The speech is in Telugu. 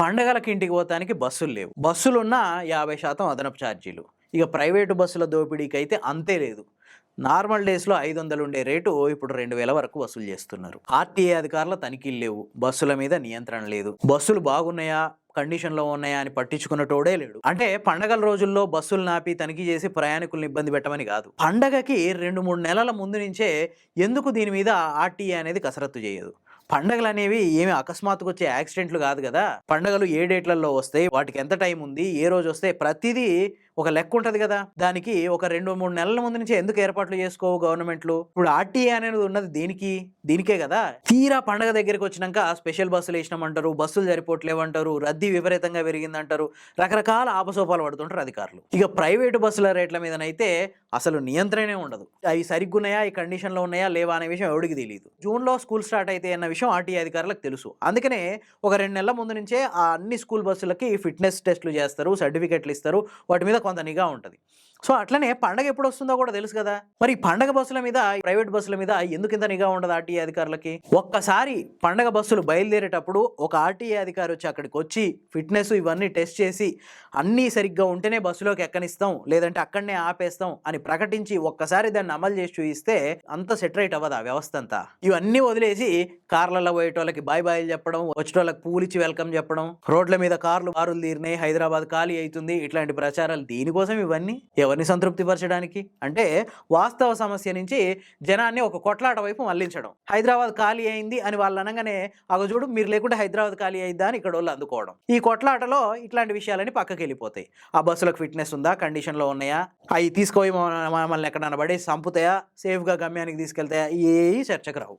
పండగలకి ఇంటికి పోతానికి బస్సులు లేవు. బస్సులున్నా 50% అదనపు ఛార్జీలు. ఇక ప్రైవేటు బస్సుల దోపిడీకైతే అంతే లేదు. నార్మల్ డేస్‌లో 500 ఉండే రేటు ఇప్పుడు 2000 వరకు వసూలు చేస్తున్నారు. ఆర్‌టీఏ అధికారుల తనిఖీలు లేవు. బస్సుల మీద నియంత్రణ లేదు. బస్సులు బాగున్నాయా? కండిషన్‌లో ఉన్నాయా? అని పట్టించుకునేటోడే లేడు. అంటే పండగల రోజుల్లో బస్సులు నాపి తనిఖీ చేసి ప్రయాణికుల్ని ఇబ్బంది పెట్టమని కాదు. పండగకి 2, 3 నెలల ముందు నుంచే ఎందుకు దీని మీద ఆర్‌టీఏ అనేది కసరత్తు చేయదు? పండగలనేవి ఏమి అకస్మాత్తుగా వచ్చే యాక్సిడెంట్లు కాదు కదా! పండగలు ఏ డేట్‌లలో వస్తాయి? వాటికి ఎంత టైం ఉంది? ఏ రోజు వస్తాయి? ప్రతిదీ ఒక లెక్క ఉంటది కదా! దానికి ఒక 2, 3 నెలల ముందు నుంచే ఎందుకు ఏర్పాట్లు చేసుకోవు గవర్నమెంట్‌లు? ఇప్పుడు ఆర్‌టీఏ అనేది ఉన్నది దేనికి? దీనికే కదా! తీరా పండగ దగ్గరికి వచ్చినంక స్పెషల్ బస్సులు ఏసినామంటారు, బస్సులు సరిపోవట్లేవంటారు, రద్దీ విపరీతంగా పెరిగిందంటారు. రకరకాల ఆపసోపాలు పడుతుంటారు అధికారులు. ఇక ప్రైవేటు బస్సుల రేట్ల మీదనైతే అసలు నియంత్రణే ఉండదు. అవి సరిగ్గున్నాయా? ఈ కండిషన్‌లో ఉన్నాయా? లేవా? అనే విషయం ఎవడికి తెలీదు. జూన్‌లో స్కూల్ స్టార్ట్ అయితాయి అన్న విషయం ఆర్‌టీఏ అధికారులకు తెలుసు. అందుకనే ఒక 2 నెలల ముందు నుంచే ఆ అన్ని స్కూల్ బస్సులకి ఫిట్‌నెస్ టెస్ట్‌లు చేస్తారు, సర్టిఫికేట్‌లు ఇస్తారు. వాటి మీద కొంత నిఘా ఉంటది. సో, అట్లనే పండగ ఎప్పుడొస్తుందో కూడా తెలుసు కదా! మరి ఈ పండగ బస్సుల మీద, ప్రైవేట్ బస్సుల మీద ఎందుకింత నిఘా ఉండదు ఆర్‌టీఏ అధికారులకి? ఒక్కసారి పండగ బస్సులు బయలుదేరేటప్పుడు ఒక ఆర్‌టీఏ అధికారి వచ్చి అక్కడికొచ్చి ఫిట్‌నెస్ ఇవన్నీ టెస్ట్ చేసి అన్నీ సరిగ్గా ఉంటేనే బస్సులోకి ఎక్కనిస్తాం, లేదంటే అక్కడనే ఆపేస్తాం అని ప్రకటించి ఒక్కసారి దాన్ని అమలు చేసి చూయిస్తే అంత సెటరైట్ అవ్వదా వ్యవస్థ అంతా? ఇవన్నీ వదిలేసి కార్లలో పోయేటోళ్ళకి బాయ్ బాయ్‌లు చెప్పడం, వచ్చేటోళ్ళకి పూలిచ్చి వెల్కమ్ చెప్పడం, రోడ్ల మీద కార్లు బారులు తీరినాయి, హైదరాబాద్ ఖాళీ అయితుంది, ఇట్లాంటి ప్రచారాలు దేనికోసం ఇవన్నీ? ఎవరిని సంతృప్తిపరచడానికి? అంటే వాస్తవ సమస్య నుంచి జనాన్ని ఒక కొట్లాట వైపు మళ్లించడం. హైదరాబాద్ ఖాళీ అయింది అని వాళ్ళు అనగానే అగో చూడు మీరు లేకుంటే హైదరాబాద్ ఖాళీ అయిద్దా అని ఇక్కడోళ్ళు అందుకోవడం. ఈ కొట్లాటలో ఇట్లాంటి విషయాలన్నీ పక్కకెళ్ళిపోతాయి. ఆ బస్సులకు ఫిట్‌నెస్ ఉందా? కండిషన్‌లో ఉన్నాయా? అయి తీసుకుపోయి మమ్మల్ని ఎక్కడన్నా పడేసి సంపుతాయా? సేఫ్‌గా గమ్యానికి తీసుకెళ్తాయా? ఏయి చర్చకు రావు.